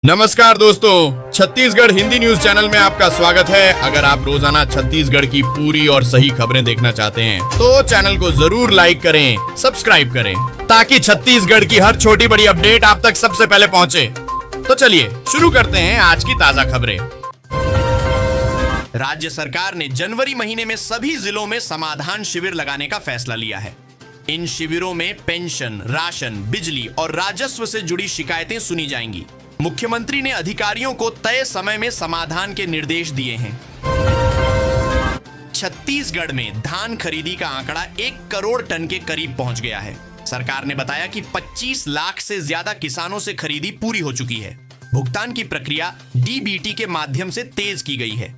नमस्कार दोस्तों, Chhattisgarh Hindi news channel में आपका स्वागत है। अगर आप रोजाना छत्तीसगढ़ की पूरी और सही खबरें देखना चाहते हैं तो चैनल को जरूर लाइक करें, सब्सक्राइब करें ताकि छत्तीसगढ़ की हर छोटी बड़ी अपडेट आप तक सबसे पहले पहुंचे। तो चलिए शुरू करते हैं आज की ताजा खबरें। राज्य सरकार ने जनवरी महीने में सभी जिलों में समाधान शिविर लगाने का फैसला लिया है। इन शिविरों में पेंशन, राशन, बिजली और राजस्व से जुड़ी शिकायतें सुनी जाएंगी। मुख्यमंत्री ने अधिकारियों को तय समय में समाधान के निर्देश दिए हैं। छत्तीसगढ़ में धान खरीदी का आंकड़ा 1 करोड़ टन के करीब पहुंच गया है। सरकार ने बताया कि 25 लाख से ज्यादा किसानों से खरीदी पूरी हो चुकी है। भुगतान की प्रक्रिया डीबीटी के माध्यम से तेज की गई है।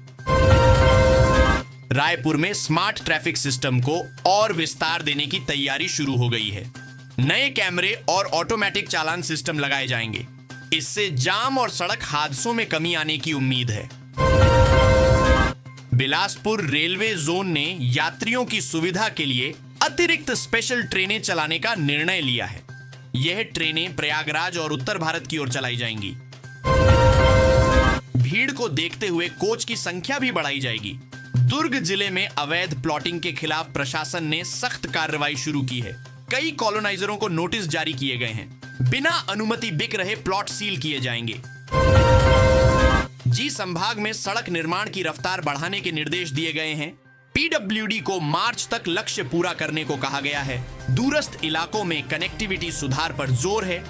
रायपुर में स्मार्ट ट्रैफिक सिस्टम को और विस्तार देने की तैयारी शुरू हो गई है। नए कैमरे और ऑटोमेटिक चालान सिस्टम लगाए जाएंगे। इससे जाम और सड़क हादसों में कमी आने की उम्मीद है। बिलासपुर रेलवे जोन ने यात्रियों की सुविधा के लिए अतिरिक्त स्पेशल ट्रेनें चलाने का निर्णय लिया है। यह ट्रेनें प्रयागराज और उत्तर भारत की ओर चलाई जाएंगी। भीड़ को देखते हुए कोच की संख्या भी बढ़ाई जाएगी। दुर्ग जिले में अवैध प्लॉटिंग के खिलाफ प्रशासन ने सख्त कार्रवाई शुरू की है। कई कॉलोनाइजरों को नोटिस जारी किए गए हैं। बिना अनुमति बिक रहे प्लॉट सील किए जाएंगे। जी संभाग में सड़क निर्माण की रफ्तार बढ़ाने के निर्देश दिए गए हैं। पीडब्ल्यूडी को मार्च तक लक्ष्य पूरा करने को कहा गया है। दूरस्थ इलाकों में कनेक्टिविटी सुधार पर जोर है।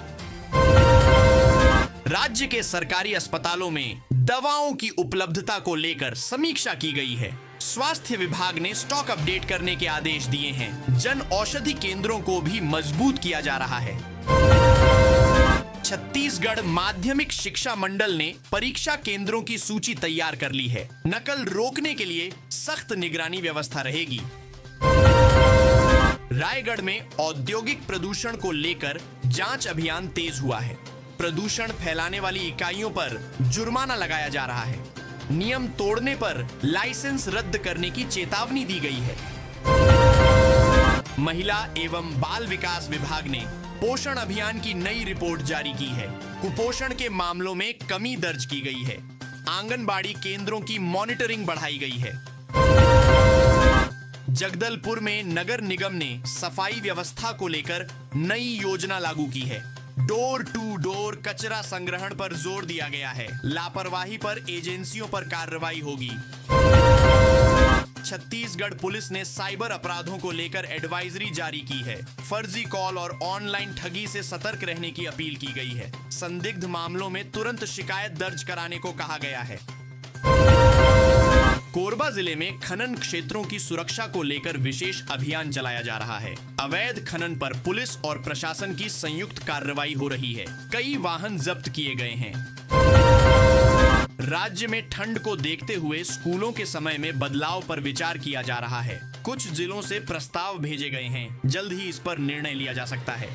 राज्य के सरकारी अस्पतालों में दवाओं की उपलब्धता को लेकर समीक्षा की गई है। स्वास्थ्य विभाग ने स्टॉक अपडेट करने के आदेश दिए हैं। जन औषधि केंद्रों को भी मजबूत किया जा रहा है। छत्तीसगढ़ माध्यमिक शिक्षा मंडल ने परीक्षा केंद्रों की सूची तैयार कर ली है। नकल रोकने के लिए सख्त निगरानी व्यवस्था रहेगी। रायगढ़ में औद्योगिक प्रदूषण को लेकर जांच अभियान तेज हुआ है। प्रदूषण फैलाने वाली इकाइयों पर जुर्माना लगाया जा रहा है। नियम तोड़ने पर लाइसेंस रद्द करने की चेतावनी दी गई है। महिला एवं बाल विकास विभाग ने पोषण अभियान की नई रिपोर्ट जारी की है। कुपोषण के मामलों में कमी दर्ज की गई है। आंगनबाड़ी केंद्रों की मॉनिटरिंग बढ़ाई गई है। जगदलपुर में नगर निगम ने सफाई व्यवस्था को लेकर नई योजना लागू की है। डोर टू डोर कचरा संग्रहण पर जोर दिया गया है। लापरवाही पर एजेंसियों पर कार्रवाई होगी। छत्तीसगढ़ पुलिस ने साइबर अपराधों को लेकर एडवाइजरी जारी की है। फर्जी कॉल और ऑनलाइन ठगी से सतर्क रहने की अपील की गई है। संदिग्ध मामलों में तुरंत शिकायत दर्ज कराने को कहा गया है। कोरबा जिले में खनन क्षेत्रों की सुरक्षा को लेकर विशेष अभियान चलाया जा रहा है। अवैध खनन पर पुलिस और प्रशासन की संयुक्त कार्रवाई हो रही है। कई वाहन जब्त किए गए हैं। राज्य में ठंड को देखते हुए स्कूलों के समय में बदलाव पर विचार किया जा रहा है। कुछ जिलों से प्रस्ताव भेजे गए हैं। जल्द ही इस पर निर्णय लिया जा सकता है।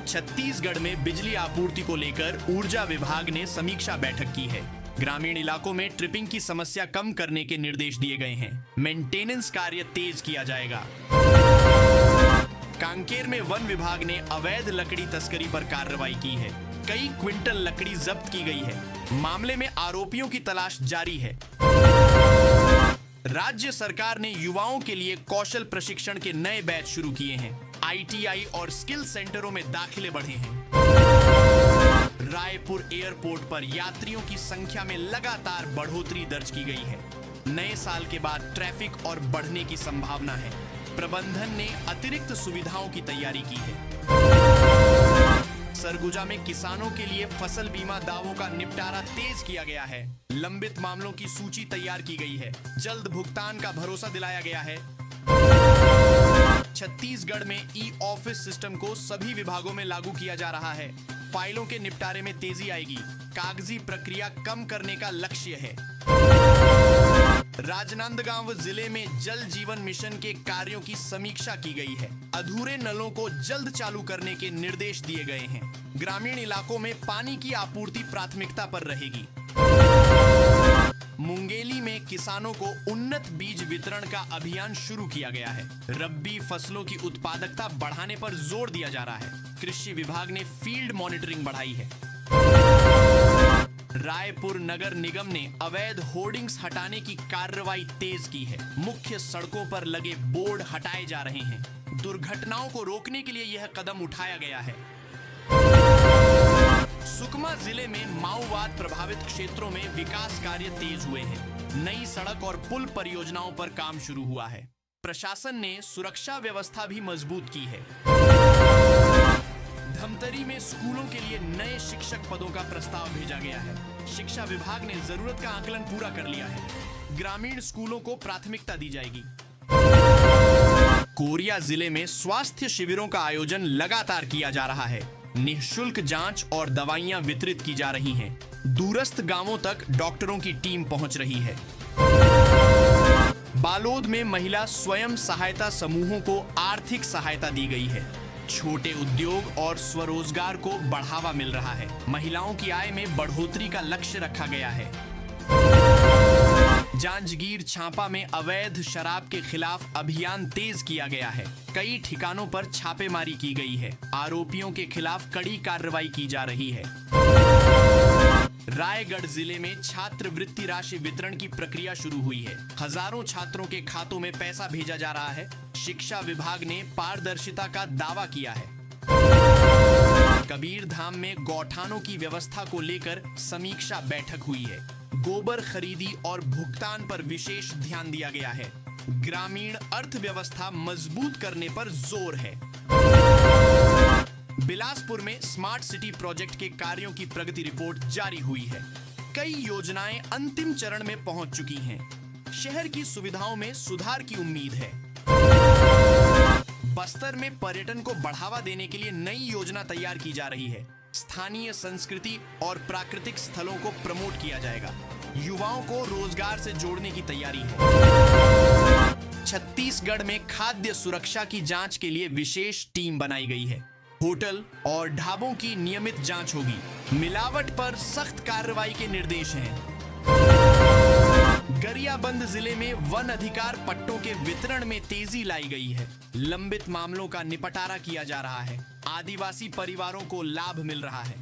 छत्तीसगढ़ में बिजली आपूर्ति को लेकर ऊर्जा विभाग ने समीक्षा बैठक की है। ग्रामीण इलाकों में ट्रिपिंग की समस्या कम करने के निर्देश दिए गए हैं। मेंटेनेंस कार्य तेज किया जाएगा। कांकेर में वन विभाग ने अवैध लकड़ी तस्करी पर कार्रवाई की है। कई क्विंटल लकड़ी जब्त की गई है। मामले में आरोपियों की तलाश जारी है। राज्य सरकार ने युवाओं के लिए कौशल प्रशिक्षण के नए बैच शुरू किए हैं। आईटीआई और स्किल सेंटरों में दाखिले बढ़े हैं। रायपुर एयरपोर्ट पर यात्रियों की संख्या में लगातार बढ़ोतरी दर्ज की गई है। नए साल के बाद ट्रैफिक और बढ़ने की संभावना है। प्रबंधन ने अतिरिक्त सुविधाओं की तैयारी की है। सरगुजा में किसानों के लिए फसल बीमा दावों का निपटारा तेज किया गया है। लंबित मामलों की सूची तैयार की गई है। जल्द भुगतान का भरोसा दिलाया गया है। छत्तीसगढ़ में ई ऑफिस सिस्टम को सभी विभागों में लागू किया जा रहा है। फाइलों के निपटारे में तेजी आएगी। कागजी प्रक्रिया कम करने का लक्ष्य है। राजनांदगांव जिले में जल जीवन मिशन के कार्यों की समीक्षा की गई है। अधूरे नलों को जल्द चालू करने के निर्देश दिए गए हैं। ग्रामीण इलाकों में पानी की आपूर्ति प्राथमिकता पर रहेगी। मुंगेली में किसानों को उन्नत बीज वितरण का अभियान शुरू किया गया है। रब्बी फसलों की उत्पादकता बढ़ाने पर जोर दिया जा रहा है। कृषि विभाग ने फील्ड मॉनिटरिंग बढ़ाई है। रायपुर नगर निगम ने अवैध होर्डिंग्स हटाने की कार्रवाई तेज की है। मुख्य सड़कों पर लगे बोर्ड हटाए जा रहे हैं। दुर्घटनाओं को रोकने के लिए यह कदम उठाया गया है। सुकमा जिले में माओवाद प्रभावित क्षेत्रों में विकास कार्य तेज हुए हैं। नई सड़क और पुल परियोजनाओं पर काम शुरू हुआ है। प्रशासन ने सुरक्षा व्यवस्था भी मजबूत की है। धमतरी में स्कूलों के लिए नए शिक्षक पदों का प्रस्ताव भेजा गया है। शिक्षा विभाग ने जरूरत का आकलन पूरा कर लिया है। ग्रामीण स्कूलों को प्राथमिकता दी जाएगी। कोरिया जिले में स्वास्थ्य शिविरों का आयोजन लगातार किया जा रहा है। निःशुल्क जांच और दवाइयां वितरित की जा रही हैं। दूरस्थ गांवों तक डॉक्टरों की टीम पहुंच रही है। बालोद में महिला स्वयं सहायता समूहों को आर्थिक सहायता दी गई है। छोटे उद्योग और स्वरोजगार को बढ़ावा मिल रहा है। महिलाओं की आय में बढ़ोतरी का लक्ष्य रखा गया है। जांजगीर चांपा में अवैध शराब के खिलाफ अभियान तेज किया गया है। कई ठिकानों पर छापेमारी की गई है। आरोपियों के खिलाफ कड़ी कार्रवाई की जा रही है। रायगढ़ जिले में छात्रवृत्ति राशि वितरण की प्रक्रिया शुरू हुई है। हजारों छात्रों के खातों में पैसा भेजा जा रहा है। शिक्षा विभाग ने पारदर्शिता का दावा किया है। कबीरधाम में गौठानों की व्यवस्था को लेकर समीक्षा बैठक हुई है। गोबर खरीदी और भुगतान पर विशेष ध्यान दिया गया है। ग्रामीण अर्थव्यवस्था मजबूत करने पर जोर है। बिलासपुर में स्मार्ट सिटी प्रोजेक्ट के कार्यों की प्रगति रिपोर्ट जारी हुई है। कई योजनाएं अंतिम चरण में पहुंच चुकी हैं। शहर की सुविधाओं में सुधार की उम्मीद है। बस्तर में पर्यटन को बढ़ावा देने के लिए नई योजना तैयार की जा रही है। स्थानीय संस्कृति और प्राकृतिक स्थलों को प्रमोट किया जाएगा। युवाओं को रोजगार से जोड़ने की तैयारी है। छत्तीसगढ़ में खाद्य सुरक्षा की जांच के लिए विशेष टीम बनाई गई है। होटल और ढाबों की नियमित जांच होगी। मिलावट पर सख्त कार्रवाई के निर्देश हैं। गरियाबंद जिले में वन अधिकार पट्टों के वितरण में तेजी लाई गई है। लंबित मामलों का निपटारा किया जा रहा है। आदिवासी परिवारों को लाभ मिल रहा है।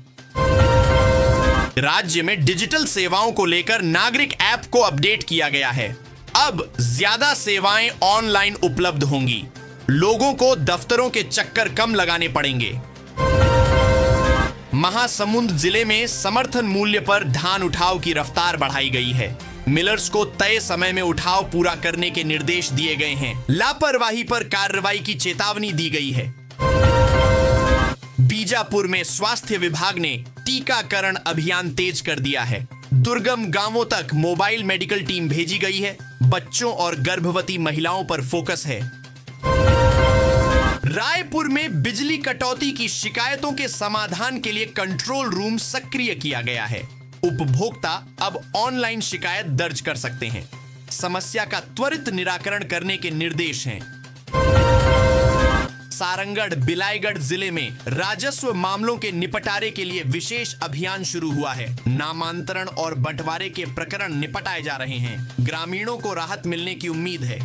राज्य में डिजिटल सेवाओं को लेकर नागरिक ऐप को अपडेट किया गया है। अब ज्यादा सेवाएं ऑनलाइन उपलब्ध होंगी। लोगों को दफ्तरों के चक्कर कम लगाने पड़ेंगे। महासमुंद जिले में समर्थन मूल्य पर धान उठाव की रफ्तार बढ़ाई गई है। मिलर्स को तय समय में उठाव पूरा करने के निर्देश दिए गए हैं। लापरवाही पर कार्रवाई की चेतावनी दी गई है। बीजापुर में स्वास्थ्य विभाग ने टीकाकरण अभियान तेज कर दिया है। दुर्गम गांवों तक मोबाइल मेडिकल टीम भेजी गई है। बच्चों और गर्भवती महिलाओं पर फोकस है। रायपुर में बिजली कटौती की शिकायतों के समाधान के लिए कंट्रोल रूम सक्रिय किया गया है। उपभोक्ता अब ऑनलाइन शिकायत दर्ज कर सकते हैं। समस्या का त्वरित निराकरण करने के निर्देश हैं। सारंगढ़ बिलाईगढ़ जिले में राजस्व मामलों के निपटारे के लिए विशेष अभियान शुरू हुआ है। नामांतरण और बंटवारे के प्रकरण निपटाए जा रहे हैं। ग्रामीणों को राहत मिलने की उम्मीद है।